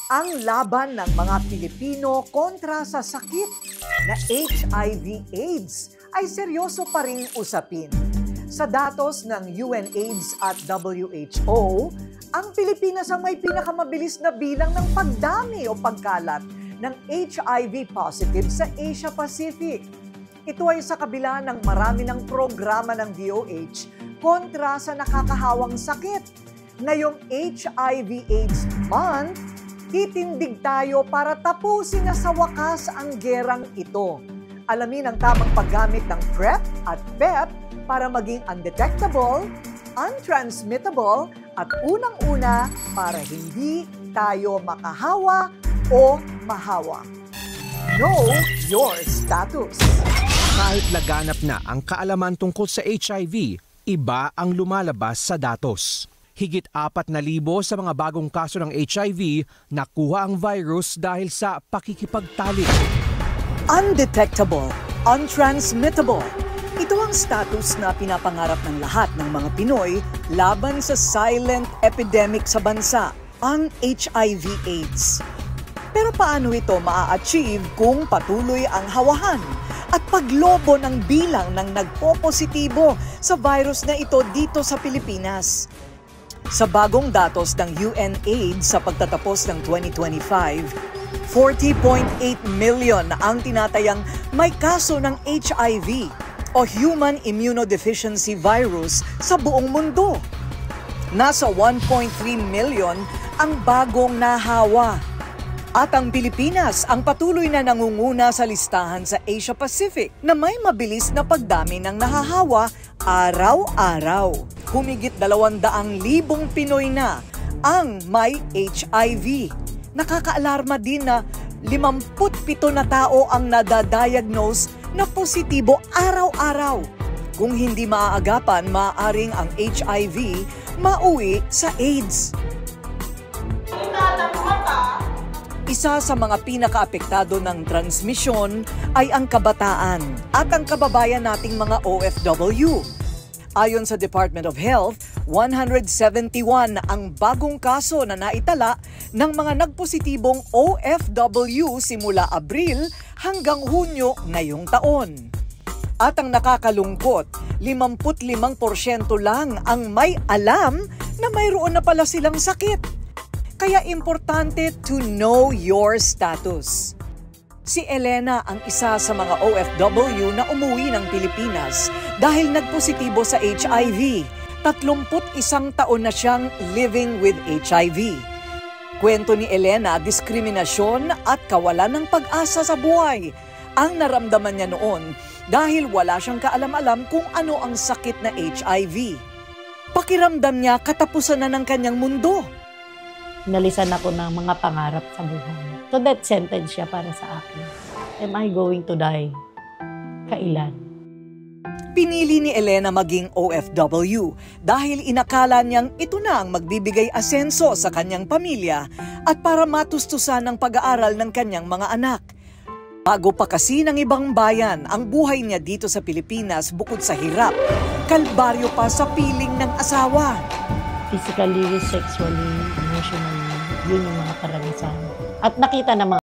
Ang laban ng mga Pilipino kontra sa sakit na HIV/AIDS ay seryoso pa ring usapin. Sa datos ng UNAIDS at WHO, ang Pilipinas ang may pinakamabilis na bilang ng pagdami o pagkalat ng HIV positive sa Asia Pacific. Ito ay sa kabila ng marami ng programa ng DOH kontra sa nakakahawang sakit. Ngayong HIV/AIDS Month, titindig tayo para tapusin na sa wakas ang gerang ito. Alamin ang tamang paggamit ng PrEP at PEP para maging undetectable, untransmittable, at unang-una para hindi tayo makahawa o mahawa. Know your status. Kahit laganap na ang kaalaman tungkol sa HIV, iba ang lumalabas sa datos. Higit 4,000 sa mga bagong kaso ng HIV nakuha ang virus dahil sa pakikipagtalik. Undetectable, untransmittable. Ito ang status na pinapangarap ng lahat ng mga Pinoy laban sa silent epidemic sa bansa, ang HIV/AIDS. Pero paano ito maa-achieve kung patuloy ang hawahan at paglobo ng bilang ng nagpo-positibo sa virus na ito dito sa Pilipinas? Sa bagong datos ng UNAIDS sa pagtatapos ng 2025, 40.8 million ang tinatayang may kaso ng HIV o Human Immunodeficiency Virus sa buong mundo. Nasa 1.3 million ang bagong nahawa. At ang Pilipinas ang patuloy na nangunguna sa listahan sa Asia Pacific na may mabilis na pagdami ng nahahawa araw-araw. Humigit 200,000 Pinoy na ang may HIV. Nakakaalarma din na 57 na tao ang nadadiagnose na positibo araw-araw. Kung hindi maaagapan, maaaring ang HIV mauwi sa AIDS. Isa sa mga pinakaapektado ng transmisyon ay ang kabataan at ang kababayan nating mga OFW. Ayon sa Department of Health, 171 ang bagong kaso na naitala ng mga nagpositibong OFW simula Abril hanggang Hunyo ngayong taon. At ang nakakalungkot, 55% lang ang may alam na mayroon na pala silang sakit. Kaya importante to know your status. Si Elena ang isa sa mga OFW na umuwi ng Pilipinas dahil nagpositibo sa HIV. 31 taon na siyang living with HIV. Kwento ni Elena, diskriminasyon at kawalan ng pag-asa sa buhay ang naramdaman niya noon dahil wala siyang kaalam-alam kung ano ang sakit na HIV. Pakiramdam niya katapusan na ng kanyang mundo. Nalisan ako ng mga pangarap sa buhay. So death sentence siya para sa akin. Am I going to die? Kailan? Pinili ni Elena maging OFW dahil inakala niyang ito na ang magbibigay asenso sa kanyang pamilya at para matustusan ng pag-aaral ng kanyang mga anak. Bago pa kasi ng ibang bayan, ang buhay niya dito sa Pilipinas bukod sa hirap, kalbaryo pa sa piling ng asawa. Physically, sexually, emotionally, yun yung mga karanasan. At nakita na mga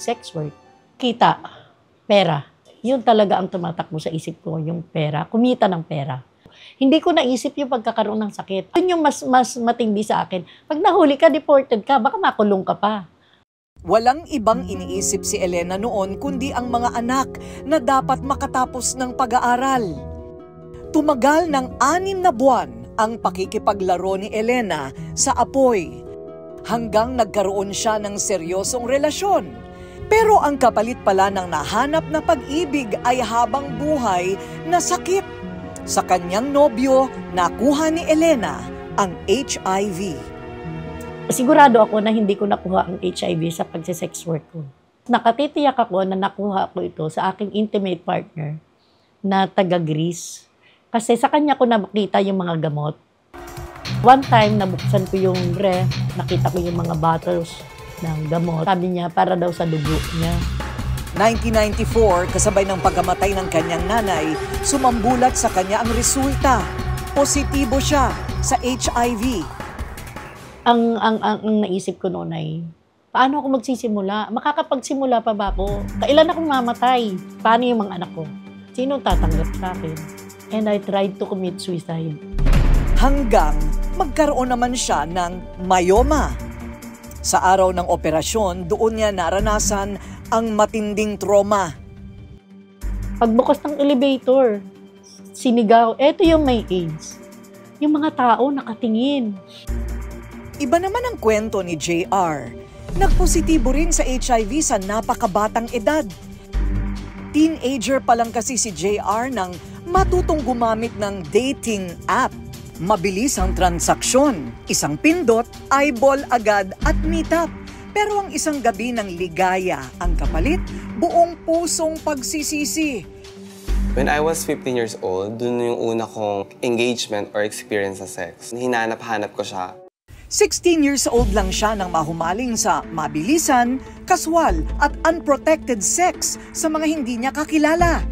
sex work. Kita, pera. Yun talaga ang tumatakbo sa isip ko, yung pera, kumita ng pera. Hindi ko naisip yung pagkakaroon ng sakit. Yun yung mas matindi sa akin. Pag nahuli ka, deported ka, baka makulong ka pa. Walang ibang iniisip si Elena noon kundi ang mga anak na dapat makatapos ng pag-aaral. Tumagal ng 6 na buwan ang pakikipaglaro ni Elena sa apoy hanggang nagkaroon siya ng seryosong relasyon. Pero ang kapalit pala ng nahanap na pag-ibig ay habang buhay na sakit. Sa kanyang nobyo, nakuha ni Elena ang HIV. Sigurado ako na hindi ko nakuha ang HIV sa pagsisex work ko. Nakatitiyak ako na nakuha ko ito sa aking intimate partner na taga-Greece. Kasi sa kanya ko nakita yung mga gamot. One time, nabuksan ko yung ref, nakita ko yung mga bottles ng gamot. Sabi niya, para daw sa dugo niya. 1994, kasabay ng pagkamatay ng kanyang nanay, sumambulat sa kanya ang resulta. Positibo siya sa HIV. Ang naisip ko noon ay, paano ako magsisimula? Makakapagsimula pa ba ako? Kailan ako mamatay? Paano yung mga anak ko? Sino tatanggap sa akin? And I tried to commit suicide. Hanggang magkaroon naman siya ng myoma. Sa araw ng operasyon, doon niya naranasan ang matinding trauma. Pagbukas ng elevator, sinigaw, eto yung may AIDS. Yung mga tao nakatingin. Iba naman ang kwento ni JR. Nagpositibo rin sa HIV sa napakabatang edad. Teenager pa lang kasi si JR nang matutong gumamit ng dating app. Mabilis ang transaksyon. Isang pindot, eyeball agad at meet up. Pero ang isang gabi ng ligaya ang kapalit, buong pusong pagsisisi. When I was 15 years old, dun yung una kong engagement or experience sa sex. Hinanap-hanap ko siya. 16 years old lang siya nang mahumaling sa mabilisan, kaswal at unprotected sex sa mga hindi niya kakilala.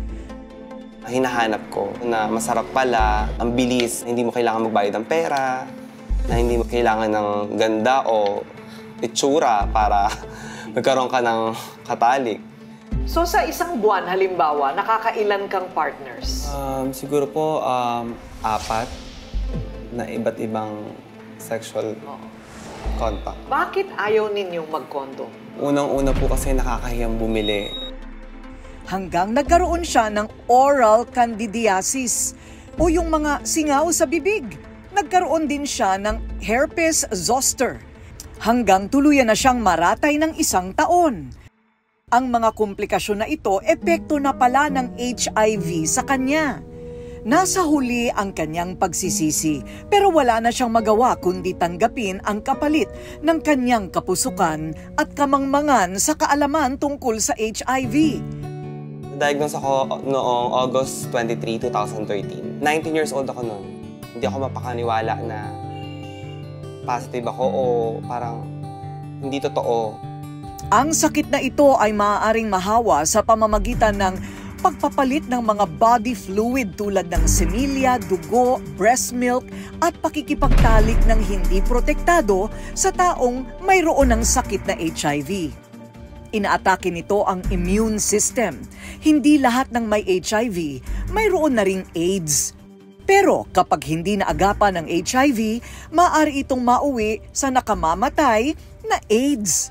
Hinahanap ko na masarap pala, ang bilis, hindi mo kailangan magbayad ng pera, na hindi mo kailangan ng ganda o itsura para magkaroon ka ng katalik. So sa isang buwan, halimbawa, nakakailan kang partners? Siguro po 4 na iba't ibang sexual contact. Bakit ayaw ninyong mag-condom? Unang-una po kasi nakakahiyang bumili. Hanggang nagkaroon siya ng oral candidiasis o yung mga singaw sa bibig. Nagkaroon din siya ng herpes zoster. Hanggang tuluyan na siyang maratay ng 1 taon. Ang mga komplikasyon na ito, epekto na pala ng HIV sa kanya. Nasa huli ang kanyang pagsisisi, pero wala na siyang magawa kundi tanggapin ang kapalit ng kanyang kapusukan at kamangmangan sa kaalaman tungkol sa HIV. Diagnose ako noong August 23, 2013. 19 years old ako noon. Hindi ako mapakaniwala na positive ako o parang hindi totoo. Ang sakit na ito ay maaaring mahawa sa pamamagitan ng pagpapalit ng mga body fluid tulad ng semilya, dugo, breast milk at pakikipagtalik ng hindi protektado sa taong mayroon ng sakit na HIV. Inaatake nito ang immune system. Hindi lahat ng may HIV, mayroon na ring AIDS. Pero kapag hindi naagapan ng HIV, maaari itong mauwi sa nakamamatay na AIDS.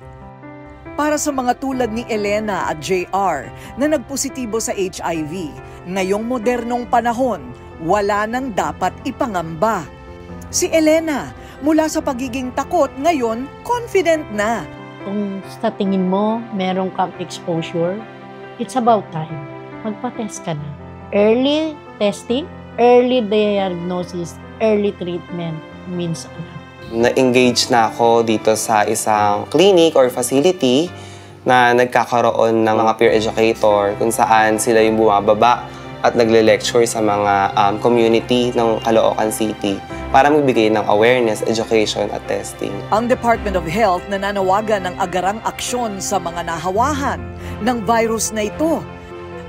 Para sa mga tulad ni Elena at JR na nagpositibo sa HIV, ngayong modernong panahon, wala nang dapat ipangamba. Si Elena, mula sa pagiging takot, ngayon confident na. Kung sa tingin mo, meron kang exposure, it's about time. Magpa-test ka na. Early testing, early diagnosis, early treatment means ano? Na-engage na ako dito sa isang clinic or facility na nagkakaroon ng mga peer educator kung saan sila yung bumababa at nagle-lecture sa mga community ng Caloocan City para magbigay ng awareness, education at testing. Ang Department of Health nananawagan ng agarang aksyon sa mga nahawahan ng virus na ito.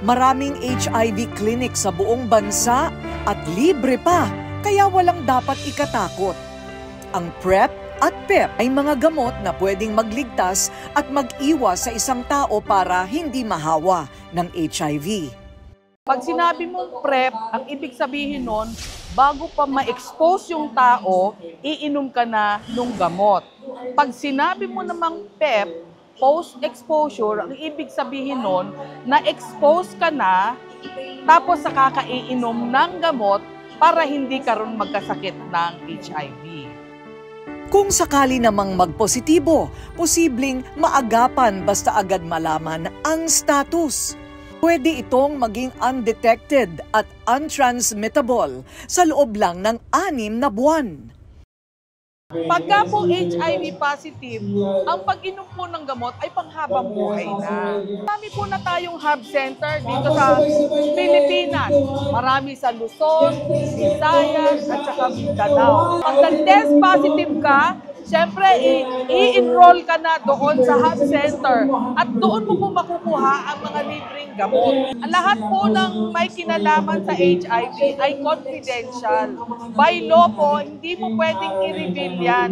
Maraming HIV clinic sa buong bansa at libre pa, kaya walang dapat ikatakot. Ang PrEP at PEP ay mga gamot na pwedeng magligtas at mag-iwas sa isang tao para hindi mahawa ng HIV. Pag sinabi mong PrEP, ang ibig sabihin nun, bago pa ma-expose yung tao, iinom ka na ng gamot. Pag sinabi mo namang PEP, post-exposure, ang ibig sabihin nun, na-expose ka na, tapos saka ka iinom ng gamot para hindi ka rin magkasakit ng HIV. Kung sakali namang magpositibo, posibleng maagapan basta agad malaman ang status. Pwede itong maging undetected at untransmittable sa loob lang ng 6 na buwan. Pagka po HIV positive, ang pag-inom po ng gamot ay panghabang buhay na. Marami po na tayong hub center dito sa Pilipinas. Marami sa Luzon, Visayas, at saka Mindanao. Pag nag-test positive ka, siyempre, i-enroll ka na doon sa hub center at doon mo po makukuha ang mga libreng gamot. Lahat po ng may kinalaman sa HIV ay confidential. By law po, hindi mo pwedeng i-reveal yan.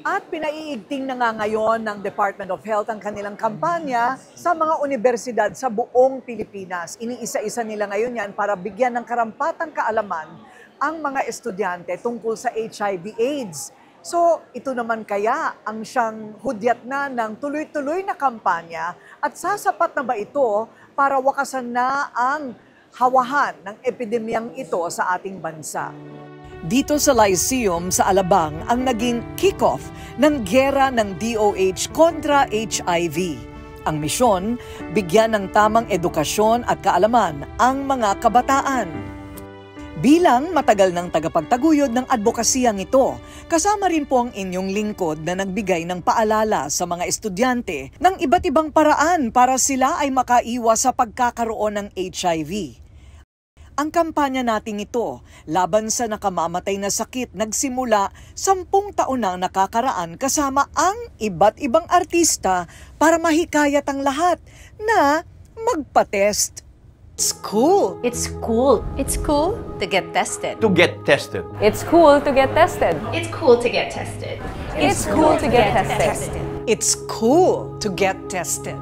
At pinaiigting na nga ngayon ng Department of Health ang kanilang kampanya sa mga universidad sa buong Pilipinas. Iniisa-isa nila ngayon yan para bigyan ng karampatang kaalaman ang mga estudyante tungkol sa HIV/AIDS. So ito naman kaya ang siyang hudyat na ng tuloy-tuloy na kampanya at sasapat na ba ito para wakasan na ang hawahan ng epidemyang ito sa ating bansa? Dito sa Lyceum sa Alabang ang naging kick-off ng giyera ng DOH kontra HIV. Ang misyon, bigyan ng tamang edukasyon at kaalaman ang mga kabataan. Bilang matagal ng tagapagtaguyod ng advokasiyang ito, kasama rin po ang inyong lingkod na nagbigay ng paalala sa mga estudyante ng iba't ibang paraan para sila ay makaiwas sa pagkakaroon ng HIV. Ang kampanya nating ito, laban sa nakamamatay na sakit, nagsimula 10 taon nang nakakaraan kasama ang iba't ibang artista para mahikayat ang lahat na magpa-test. It's cool. It's cool. It's cool to get tested. To get tested. It's cool to get tested. It's cool to get tested. It's cool to get tested. It's cool to get tested.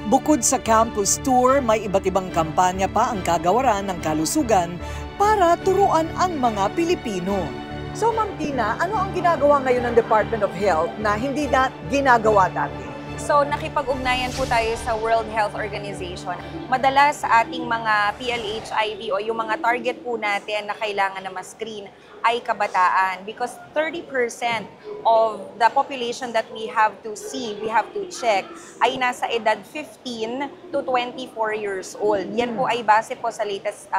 Bukod sa campus tour, may iba't ibang kampanya pa ang kagawaran ng kalusugan para turuan ang mga Pilipino. So Ma'am Tina, ano ang ginagawa ngayon ng Department of Health na hindi na ginagawa dati? So nakipag-ugnayan po tayo sa World Health Organization. Madalas sa ating mga PLHIV o yung mga target po natin na kailangan na ma-screen ay kabataan because 30% of the population that we have to see, we have to check, ay nasa edad 15 to 24 years old. Yan po ay base po sa latest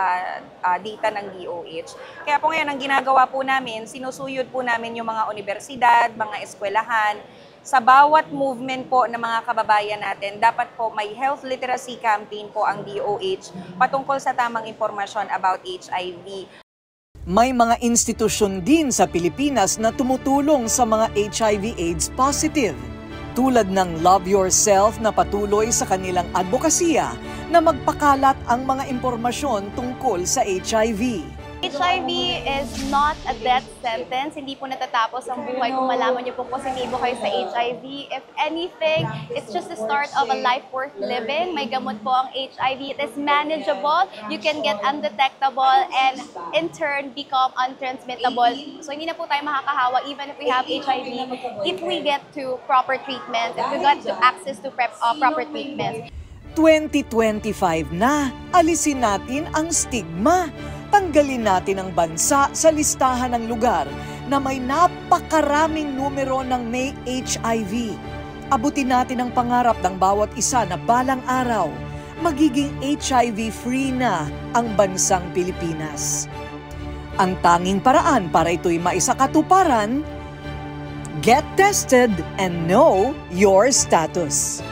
data ng DOH. Kaya po ngayon, ang ginagawa po namin, sinusuyod po namin yung mga universidad, mga eskwelahan. Sa bawat movement po ng mga kababayan natin, dapat po may health literacy campaign po ang DOH patungkol sa tamang impormasyon about HIV. May mga institusyon din sa Pilipinas na tumutulong sa mga HIV/AIDS positive, tulad ng Love Yourself na patuloy sa kanilang advokasya na magpakalat ang mga impormasyon tungkol sa HIV. HIV is not a death sentence. Hindi po natatapos ang buhay kung malaman niyo pong positibo kayo sa HIV. If anything, it's just the start of a life worth living. May gamot po ang HIV. It is manageable. You can get undetectable and in turn become untransmittable. So hindi na po tayo makakahawa even if we have HIV. If we get to proper treatment, if we got to access to proper treatment. 2025 na, alisin natin ang stigma. Tanggalin natin ang bansa sa listahan ng lugar na may napakaraming numero ng may HIV. Abutin natin ang pangarap ng bawat isa na balang araw, magiging HIV-free na ang bansang Pilipinas. Ang tanging paraan para ito'y maisakatuparan, get tested and know your status.